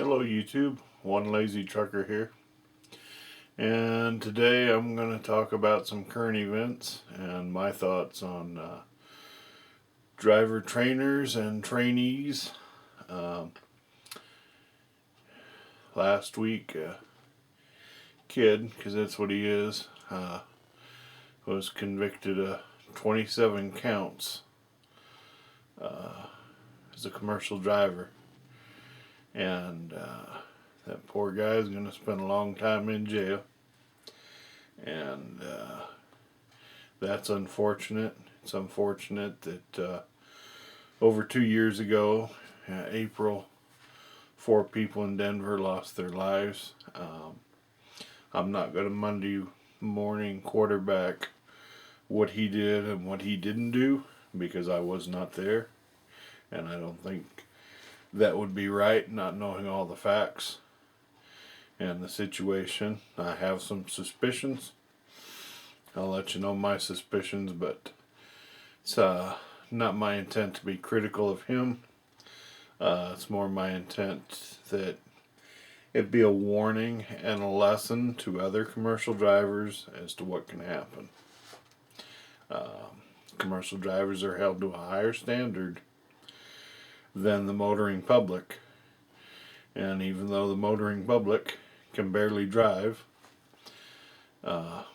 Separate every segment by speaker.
Speaker 1: Hello YouTube, One Lazy Trucker here, and today I'm going to talk about some current events and my thoughts on driver trainers and trainees. Um, Last week, a kid, because that's what he is, was convicted of 27 counts as a commercial driver, and that poor guy is going to spend a long time in jail. And that's unfortunate. It's unfortunate that over 2 years ago, April, 4 people in Denver lost their lives. I'm not going to Monday morning quarterback what he did and what he didn't do because I was not there, and I don't think that would be right, not knowing all the facts and the situation. I have some suspicions. I'll let you know my suspicions, but it's not my intent to be critical of him. It's more my intent that it be a warning and a lesson to other commercial drivers as to what can happen. Commercial drivers are held to a higher standard than the motoring public, and even though the motoring public can barely drive, I've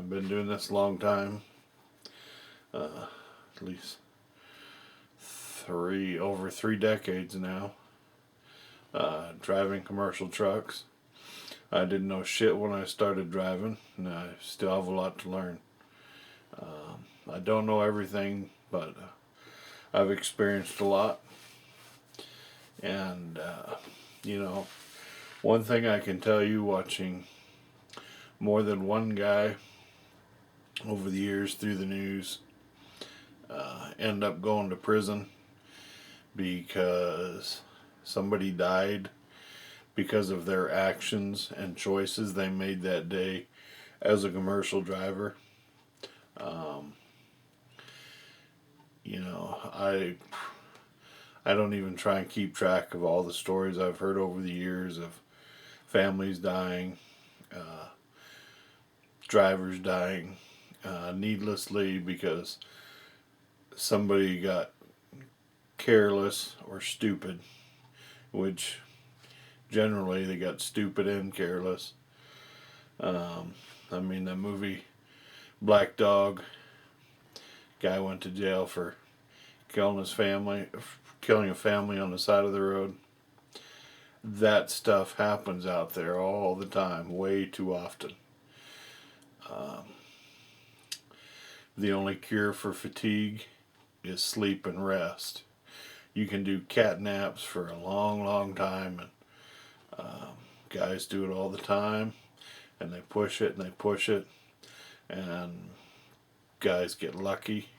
Speaker 1: been doing this a long time, at least over 3 decades now, driving commercial trucks. I didn't know shit when I started driving, and I still have a lot to learn. I don't know everything, but I've experienced a lot. And, one thing I can tell you, watching more than one guy over the years through the news end up going to prison because somebody died because of their actions and choices they made that day as a commercial driver. I don't even try and keep track of all the stories I've heard over the years of families dying, drivers dying needlessly because somebody got careless or stupid, which generally they got stupid and careless. The movie Black Dog, guy went to jail for killing a family on the side of the road. That stuff happens out there all the time, way too often. The only cure for fatigue is sleep and rest. You can do cat naps for a long, long time, and guys do it all the time, and they push it and they push it, and guys get lucky.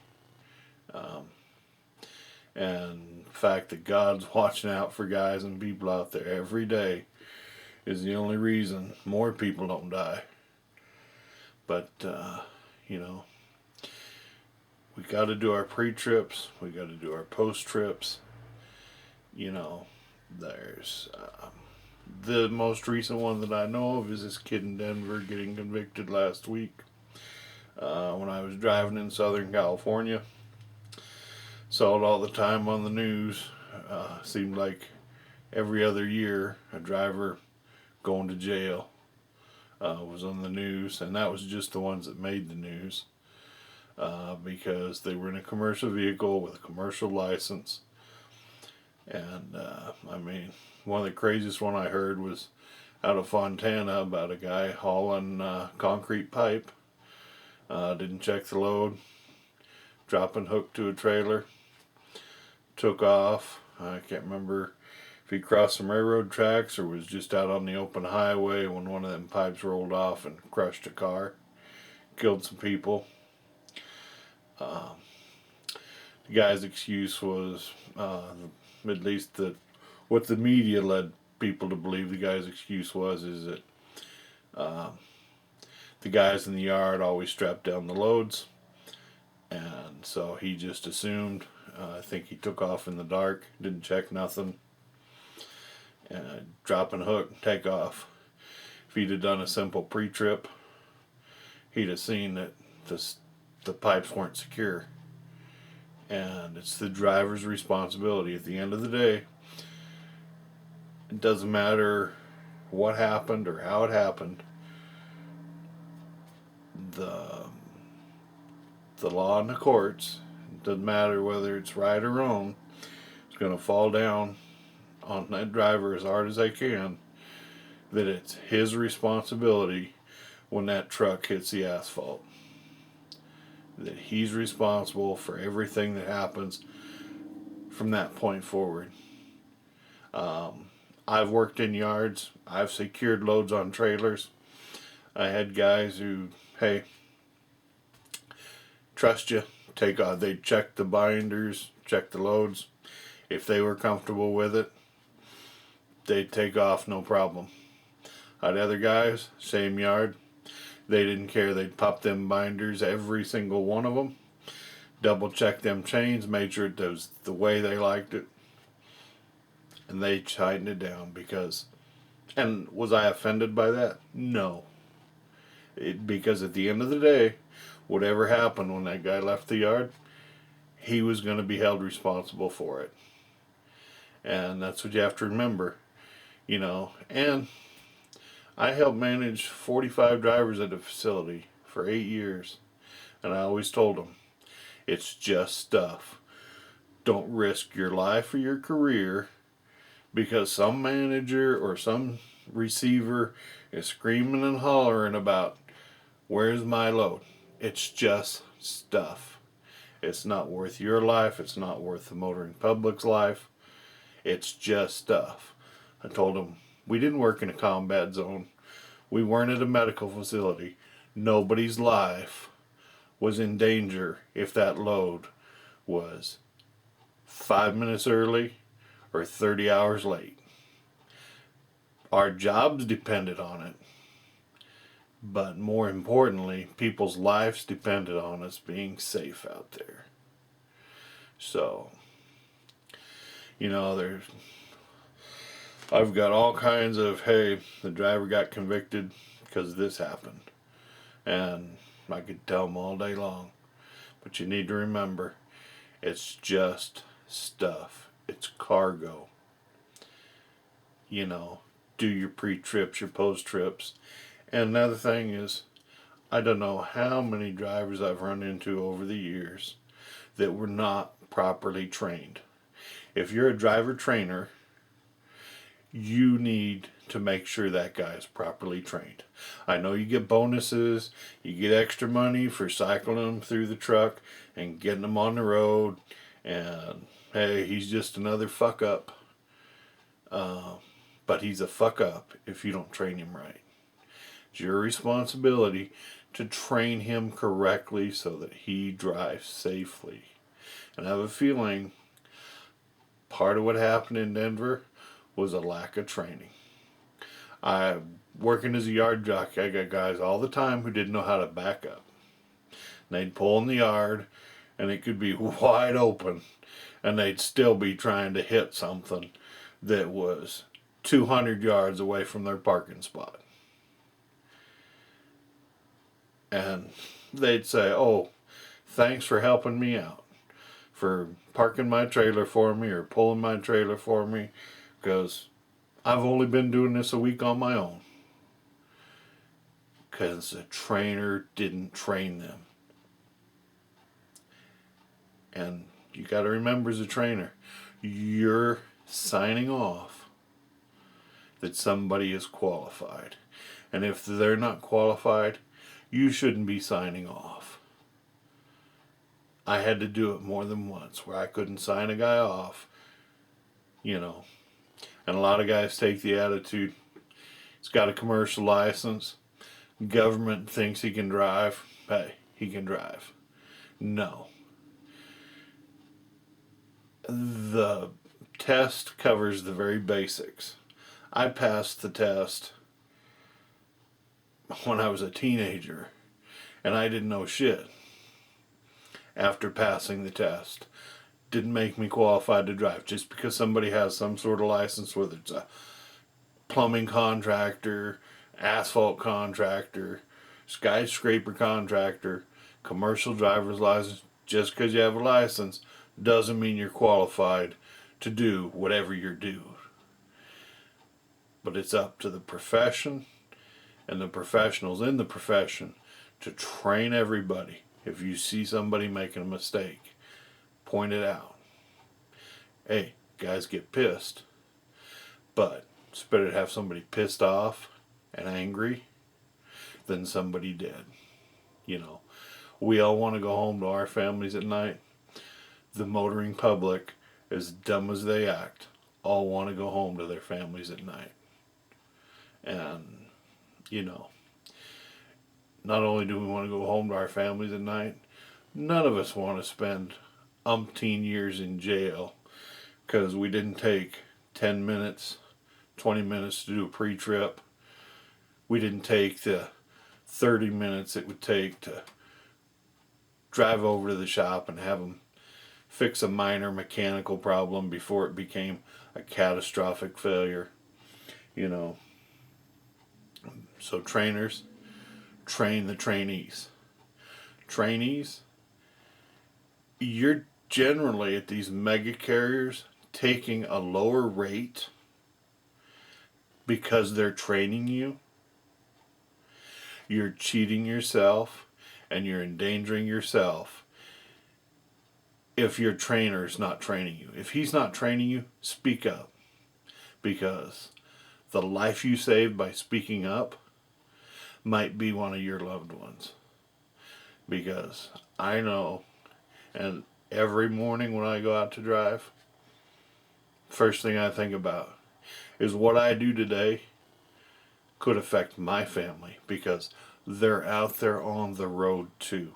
Speaker 1: And the fact that God's watching out for guys and people out there every day is the only reason more people don't die. But, we got to do our pre-trips, we got to do our post-trips. There's the most recent one that I know of is this kid in Denver getting convicted last week when I was driving in Southern California. Saw it all the time on the news. Seemed like every other year a driver going to jail was on the news, and that was just the ones that made the news because they were in a commercial vehicle with a commercial license. And one of the craziest one I heard was out of Fontana about a guy hauling concrete pipe, didn't check the load, dropping hook to a trailer, took off. I can't remember if he crossed some railroad tracks or was just out on the open highway when one of them pipes rolled off and crushed a car, killed some people. The guy's excuse was, at least what the media led people to believe the guy's excuse was, is that the guys in the yard always strapped down the loads, and so he just assumed. I think he took off in the dark, didn't check nothing, drop and hook, take off. If he'd have done a simple pre-trip, he'd have seen that the pipes weren't secure. And it's the driver's responsibility. At the end of the day, it doesn't matter what happened or how it happened. The law in the courts, it doesn't matter whether it's right or wrong, it's going to fall down on that driver as hard as they can, that it's his responsibility when that truck hits the asphalt. That he's responsible for everything that happens from that point forward. I've worked in yards. I've secured loads on trailers. I had guys who, hey, trust you, take off. They'd check the binders, check the loads. If they were comfortable with it, they'd take off, no problem. I had other guys, same yard. They didn't care. They'd pop them binders, every single one of them. Double check them chains, made sure it was the way they liked it. And they tightened it down because... And was I offended by that? No. Because at the end of the day, whatever happened when that guy left the yard, he was going to be held responsible for it. And that's what you have to remember. You know, and I helped manage 45 drivers at a facility for 8 years. And I always told them, it's just stuff. Don't risk your life or your career because some manager or some receiver is screaming and hollering about, where's my load? It's just stuff. It's not worth your life. It's not worth the motoring public's life. It's just stuff. I told them, we didn't work in a combat zone. We weren't at a medical facility. Nobody's life was in danger if that load was 5 minutes early or 30 hours late. Our jobs depended on it. But more importantly, people's lives depended on us being safe out there. So, you know, I've got all kinds of, hey, the driver got convicted because this happened. And I could tell them all day long. But you need to remember, it's just stuff. It's cargo. You know, do your pre-trips, your post-trips. And another thing is, I don't know how many drivers I've run into over the years that were not properly trained. If you're a driver trainer, you need to make sure that guy is properly trained. I know you get bonuses, you get extra money for cycling them through the truck and getting them on the road, and hey, he's just another fuck up. But he's a fuck up if you don't train him right. It's your responsibility to train him correctly so that he drives safely. And I have a feeling part of what happened in Denver was a lack of training. Working as a yard jockey, I got guys all the time who didn't know how to back up. And they'd pull in the yard and it could be wide open and they'd still be trying to hit something that was 200 yards away from their parking spot. And they'd say, oh, thanks for helping me out, for parking my trailer for me or pulling my trailer for me, because I've only been doing this a week on my own. Because the trainer didn't train them. And you got to remember, as a trainer, you're signing off that somebody is qualified. And if they're not qualified, you shouldn't be signing off. I had to do it more than once where I couldn't sign a guy off, you know. And a lot of guys take the attitude, he's got a commercial license, government thinks he can drive, hey, he can drive. No. The test covers the very basics. I passed the test when I was a teenager, and I didn't know shit. After passing the test, didn't make me qualified to drive. Just because somebody has some sort of license, whether it's a plumbing contractor, asphalt contractor, skyscraper contractor, commercial driver's license. Just because you have a license doesn't mean you're qualified to do whatever you're doing. But it's up to the profession and the professionals in the profession to train everybody. If you see somebody making a mistake, point it out. Hey, guys get pissed, but it's better to have somebody pissed off and angry than somebody dead. You know, we all want to go home to our families at night. The motoring public, as dumb as they act, all want to go home to their families at night. And, you know, not only do we want to go home to our families at night, none of us want to spend umpteen years in jail because we didn't take 10 minutes, 20 minutes to do a pre-trip. We didn't take the 30 minutes it would take to drive over to the shop and have them fix a minor mechanical problem before it became a catastrophic failure. You know, so trainers, train the trainees. Trainees, you're generally at these mega carriers taking a lower rate because they're training you. You're cheating yourself and you're endangering yourself if your trainer's not training you. If he's not training you, speak up. Because the life you saved by speaking up might be one of your loved ones. Because I know, and every morning when I go out to drive, first thing I think about is what I do today could affect my family because they're out there on the road too.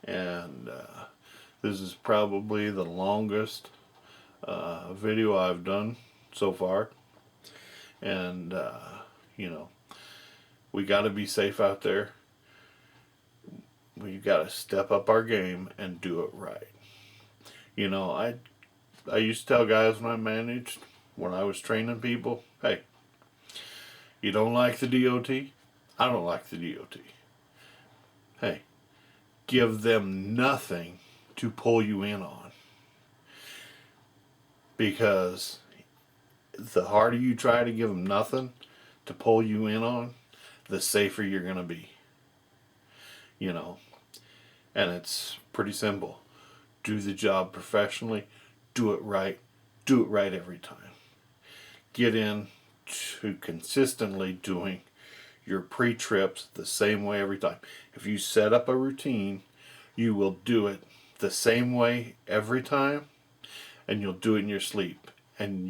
Speaker 1: And this is probably the longest video I've done so far. And, you know, we got to be safe out there. We got to step up our game and do it right. You know, I used to tell guys when I managed, when I was training people, hey, you don't like the DOT? I don't like the DOT. Hey, give them nothing to pull you in on. Because the harder you try to give them nothing to pull you in on, the safer you're going to be. You know, and it's pretty simple. Do the job professionally, do it right every time. Get in to consistently doing your pre-trips the same way every time. If you set up a routine, you will do it the same way every time, and you'll do it in your sleep. And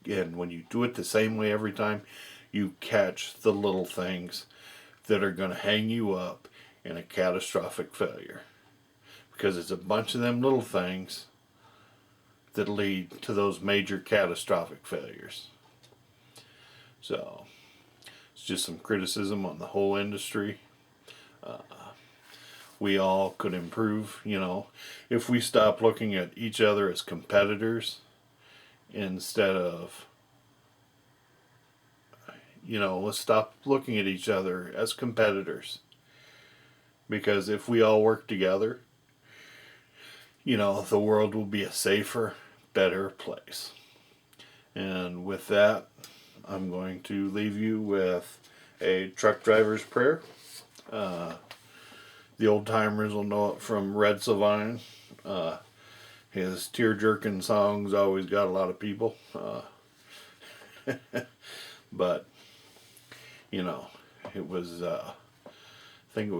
Speaker 1: when you do it the same way every time, you catch the little things that are going to hang you up in a catastrophic failure. Because it's a bunch of them little things that lead to those major catastrophic failures. So, it's just some criticism on the whole industry. We all could improve, you know, if we stop looking at each other as competitors instead of, you know, let's stop looking at each other as competitors. Because if we all work together, you know, the world will be a safer, better place. And with that, I'm going to leave you with a truck driver's prayer. The old timers will know it from Red Sylvine. His tear-jerking songs always got a lot of people. But, you know, it was, I think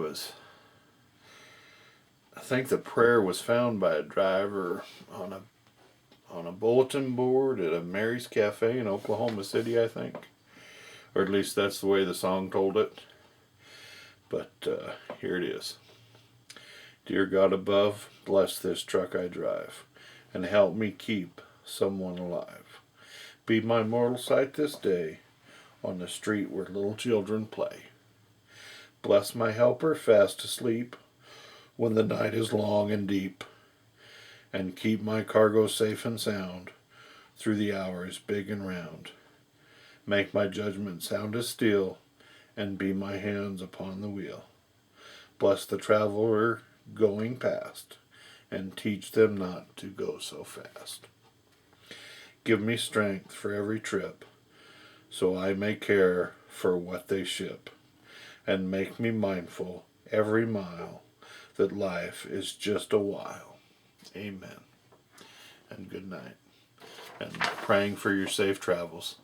Speaker 1: the prayer was found by a driver on a bulletin board at a Mary's Cafe in Oklahoma City, I think. Or at least that's the way the song told it. But here it is. Dear God above, bless this truck I drive, and help me keep someone alive. Be my mortal sight this day on the street where little children play. Bless my helper fast asleep when the night is long and deep, and keep my cargo safe and sound through the hours big and round. Make my judgment sound as steel, and be my hands upon the wheel. Bless the traveler going past, and teach them not to go so fast. Give me strength for every trip, so I may care for what they ship, and make me mindful every mile that life is just a while. Amen. And good night. And praying for your safe travels.